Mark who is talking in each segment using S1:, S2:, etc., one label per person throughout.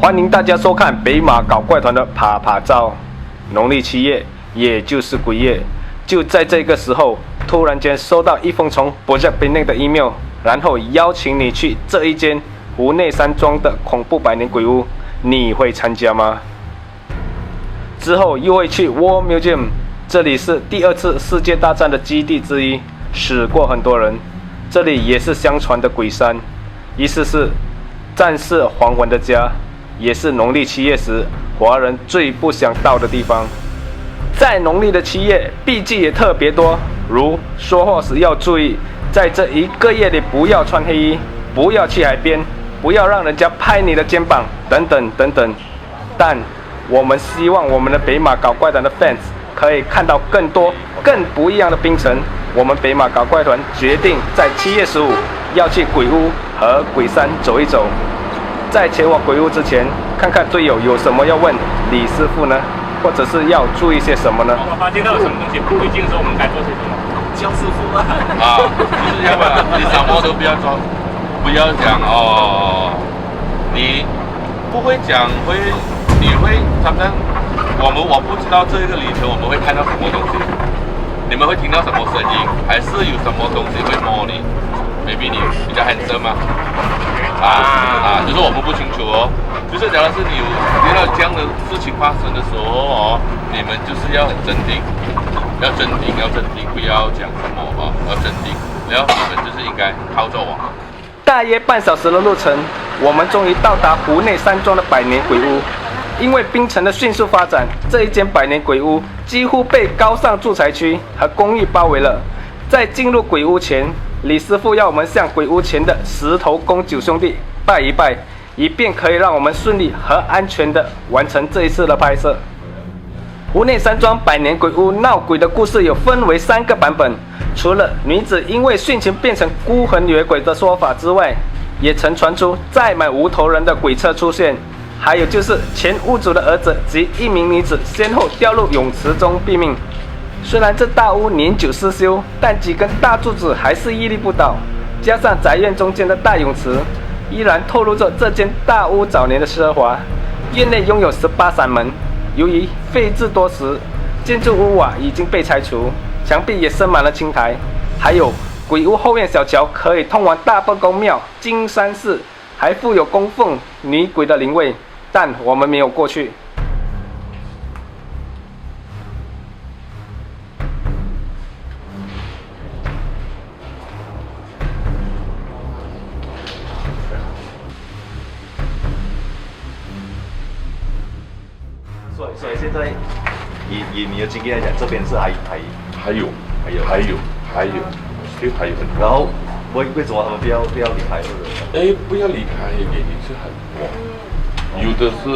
S1: 欢迎大家收看北马搞怪团的啪啪照。农历7月，也就是鬼月，就在这个时候，突然间收到一封从博加宾内的 email， 然后邀请你去这一间湖内山庄的恐怖百年鬼屋，你会参加吗？之后又会去 War Museum， 这里是第2次世界大战的基地之一，死过很多人，这里也是相传的鬼山，意思是战士还魂的家。也是农历7月时华人最不想到的地方。在农历的7月，避忌也特别多，如说话时要注意，在这1个月里不要穿黑衣，不要去海边，不要让人家拍你的肩膀，等等等等。但我们希望我们的北马搞怪团的 fans 可以看到更多、更不一样的冰城。我们北马搞怪团决定在7月15要去鬼屋和鬼山走一走。在前往鬼屋之前，看看队友有什么要问李师傅呢，或者是要注意些什么呢？
S2: 我发现到有什么东西不对劲的时候，我们该做些什么？
S3: 教师傅啊！
S4: 就是要不然你什么都不要做，不要讲哦，你不会讲你会常常我不知道这个里头我们会看到什么东西，你们会听到什么声音，还是有什么东西会摸你 ？maybe 你比较 handsome 吗？就是我们不清楚哦。就是假如是你有遇到这样的事情发生的时候哦，你们就是要很镇定，要镇定，不要讲什么哦，要镇定，然后你们就是应该靠着我。
S1: 大约半小时的路程，我们终于到达湖内山庄的百年鬼屋。因为槟城的迅速发展，这一间百年鬼屋几乎被高尚住宅区和公寓包围了。在进入鬼屋前，李师傅要我们向鬼屋前的石头公9兄弟拜一拜，以便可以让我们顺利和安全的完成这一次的拍摄。湖内山庄百年鬼屋闹鬼的故事有分为3个版本，除了女子因为殉情变成孤魂野鬼的说法之外，也曾传出载满无头人的鬼车出现，还有就是前屋主的儿子及一名女子先后掉入泳池中毙命。虽然这大屋年久失修，但几根大柱子还是屹立不倒，加上宅院中间的大泳池，依然透露着这间大屋早年的奢华。院内拥有18扇门，由于废置多时，建筑屋瓦已经被拆除，墙壁也生满了青苔。还有鬼屋后院小桥可以通往大伯公庙、金山寺，还附有供奉女鬼的灵位，但我们没有过去。
S3: 所以现在以你的经验来讲，这边是还有，然后为什么他们不要离开？
S4: 不要离开，原因是很多，有的是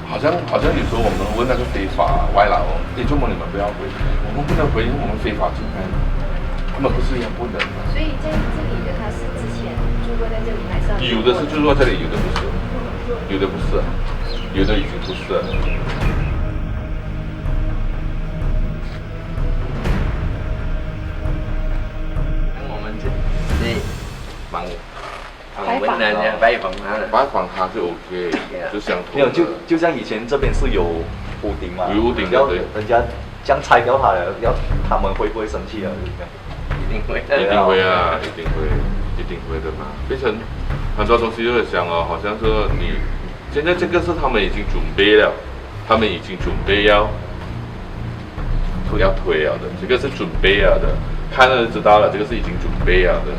S4: 好像有时候我们问那个非法外劳，周末你们不要回，我们不能回，因为我们非法进来，他们不是一样不能。
S5: 所以在这里的他是之前住过在这里，还是
S4: 有的是住过这里，有的不是，有的不是。有的已经不是了。
S6: 我们这访问人家拜访他
S4: 就 OK， 就相同。
S3: 没有，就像以前这边是有屋顶嘛，
S4: 有屋顶的，对。
S3: 人家这样拆掉它了，他们会不会生气啊？
S6: 一定会，
S4: 一定会啊，一定会的嘛。变成很多东西就会想哦，好像说你。现在这个是他们已经准备了，他们已经准备要推了的，这个是准备了的，看了就知道了，这个是已经准备了的，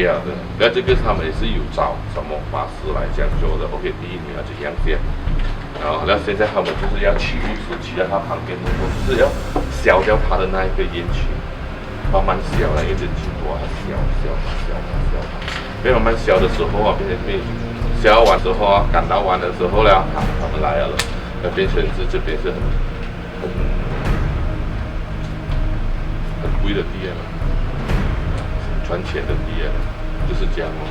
S4: 那这个他们也是有找什么法师来这样做的。OK， 第一你要这样先，然后那现在他们就是要取物质骑在他旁边，就是要消掉他的那一个烟群，慢慢消了，一直去多消，被慢慢消的时候啊，变成消完之后啊，赶到完的时候呢，他们来了，变成是这边是很贵的地了，赚钱的地了，就是这样哦。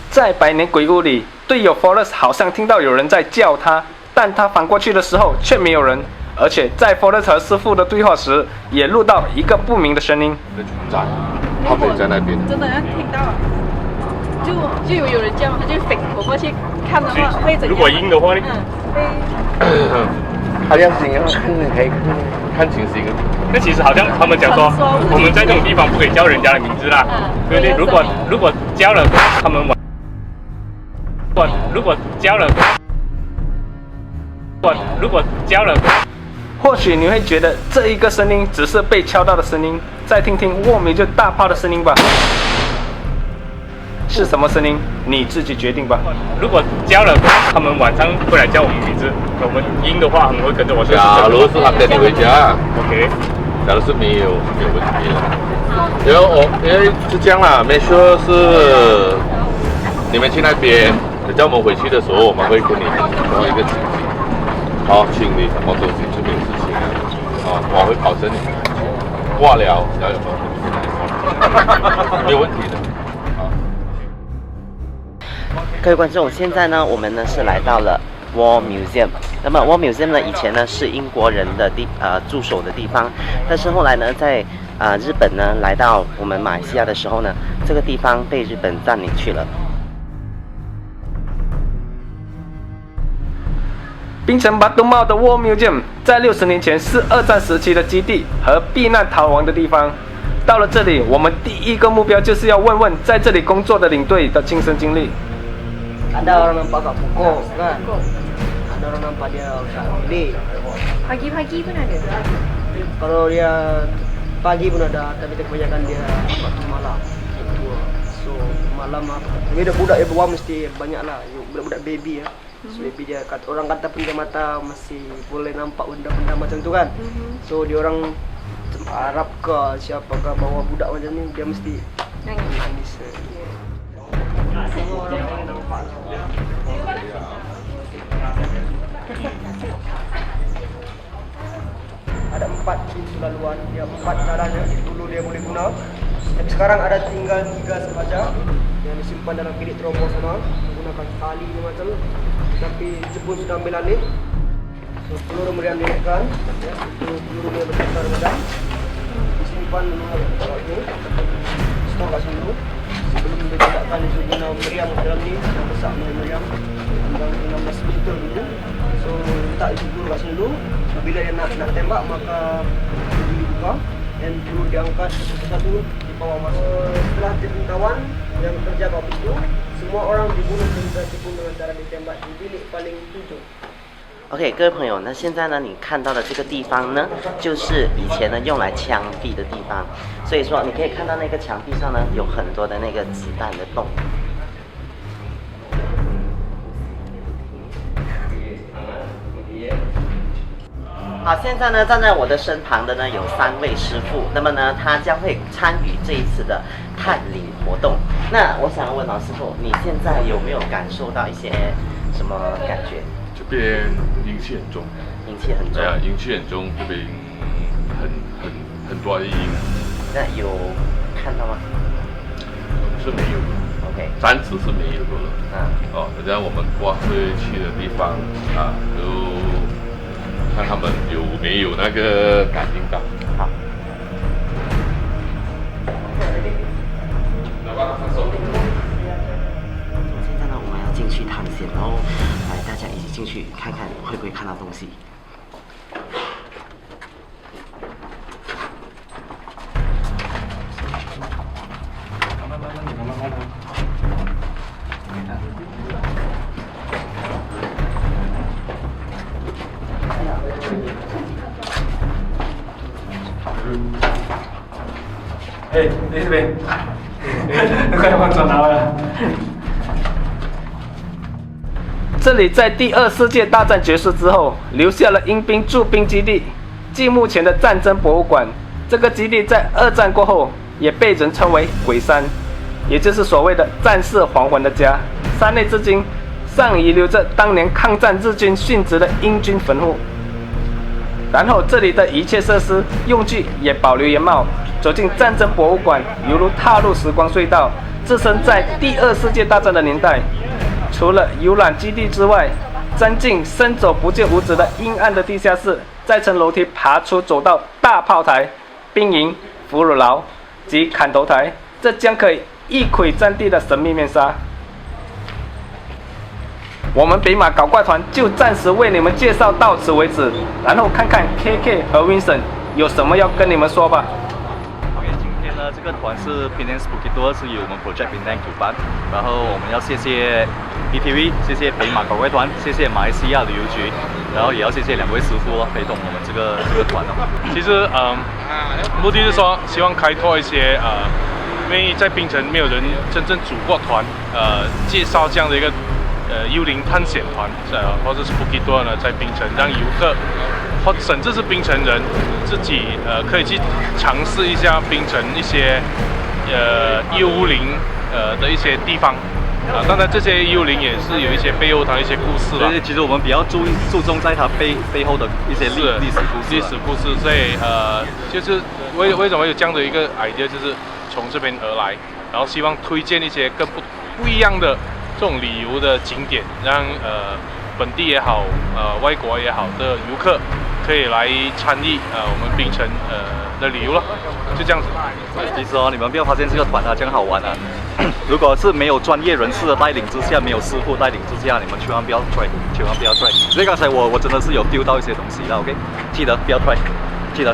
S1: 在百年鬼屋里，队友 Forrest 好像听到有人在叫他，但他反过去的时候却没有人。而且在 Forrest 和师傅的对话时，也录到一个不明的声音。
S4: 在，他们也在那边。
S7: 真的听到，就有人叫，他就走过去看的话会怎样？
S2: 如果阴的话呢？
S6: 他要怎样看情形？
S2: 那其实好像他们讲说，我们在这种地方不可以叫人家的名字啦，对不对？如果叫了，他们如果叫了，
S1: 或许你会觉得这一个声音只是被敲到的声音，再听听卧鸣就大炮的声音吧。是什么声音？你自己决定吧。
S2: 如果叫了，他们晚上会来叫我们名字。我们阴的话，他们会跟着我。
S4: 假如是他跟你回家
S2: ，OK。
S4: 假如是没有问题了。因为是这样啦，没说是你们去那边，等到我们回去的时候，我们会跟你说一个情形。好，清理什么东西就没有事情了。我会保证你挂了，要有什么没有问题的。
S8: 各位观众，现在呢，我们呢是来到了 War Museum。那么 War Museum 呢，以前呢是英国人的驻守的地方，但是后来呢，在日本呢来到我们马来西亚的时候呢，这个地方被日本占领去了。
S1: 槟城巴东茂的 War Museum 在60年前是2战时期的基地和避难逃亡的地方。到了这里，我们第一个目标就是要问问在这里工作的领队的亲身经历。
S9: Ada orang nampak kat pokok kan? Ada orang nampak dia kat bilik.
S5: Pagi-pagi pun ada.
S9: Kalau dia pagi pun ada, tapi kebanyakan dia waktu malam. So malam dia budak dia bawah mesti banyak lah. Budak-budak baby ya. So baby dia orang kata punya mata masih boleh nampak benda-benda macam tu kan. So dia orang Arab ke siapakah bawa budak macam ni dia mesti nangis. Semua orang yang nampak. Ada 4 pintu laluan, dia 4 caranya. Dulu dia boleh guna, tapi sekarang ada tinggal 3 sahaja yang disimpan dalam bilik terobos sana menggunakan tali macam tu. Tapi Jepun sudah ambil alih. So peluru meriam dinaikkan, ya, itu peluru dia besar medan. Disimpan dulu ni, stok kat sini dulu. Sebelum diletakkan itu guna meriam dalam ni, yang besar meriam yang 16 meter dulu. So letak itu dulu kat sini dulu. Bila dia nak tembak maka dibuka dan peluru diangkat satu-satu dibawa masuk. Setelah pemberitahuan yang terjaga itu, semua orang dibunuh tentara Jepun dengan cara ditembak di bilik paling 7。OK，
S8: 各位朋友，那现在呢，你看到的这个地方呢，就是以前呢用来枪毙的地方。所以说，你可以看到那个墙壁上呢，有很多的那个子弹的洞。好，现在呢，站在我的身旁的呢有3位师傅，那么呢，他将会参与这一次的探灵活动。那我想问老师傅，你现在有没有感受到一些什么感觉？
S4: 这边阴气很重，
S8: 阴气很重。
S4: 对啊，阴气很重，这边很多的阴。
S8: 那有看到吗？
S4: 是没有的。
S8: OK，
S4: 暂时是没有的了。等下我们过会去的地方都看他们有没有那个感应到。好。
S8: 现在呢，我们要进去探险，然后来大家一起进去看看会不会看到东西。
S1: 在这边，快往左拿了。这里在第2世界大战结束之后，留下了英兵驻兵基地，即目前的战争博物馆。这个基地在2战过后，也被人称为鬼山，也就是所谓的战士还魂的家。山内至今尚遗留着当年抗战日军殉职的英军坟墓。然后这里的一切设施用具也保留原貌。走进战争博物馆，犹如踏入时光隧道，置身在第2世界大战的年代，除了游览基地之外，钻进伸手不见五指的阴暗的地下室，再乘楼梯爬出走到大炮台、兵营、俘虏牢及砍头台，这将可以一窥战地的神秘面纱。我们北马搞怪团就暂时为你们介绍到此为止，然后看看 KK 和 Vincent 有什么要跟你们说吧。
S3: OK， 今天呢，这个团是 Penang Bukit Tour， 是由我们 Project Penang 主办，然后我们要谢谢 PTV， 谢谢北马搞怪团，谢谢马来西亚旅游局，然后也要谢谢2位师傅陪同我们这个团哦。
S10: 其实目的是说希望开拓一些因为在槟城没有人真正组过团，介绍这样的一个幽灵探险团，或者是 Bukit Tour 呢，在槟城让游客，或甚至是槟城人自己可以去尝试一下槟城一些幽灵的一些地方。当然这些幽灵也是有一些背后它的一些故事啦。
S3: 对，其实我们比较注重在它背后的一些历史故事。
S10: 所以就是为什么有这样的一个 idea， 就是从这边而来，然后希望推荐一些更不一样的这种旅游的景点，让本地也好，外国也好的游客可以来参与我们槟城的旅游了，就这样子。
S3: 其实你们不要发现这个团这样好玩啊！如果是没有专业人士的带领之下，没有师傅带领之下，你们千万不要 try， 千万不要 try。所以刚才我真的是有丢到一些东西了 ，OK？ 记得不要 try， 记得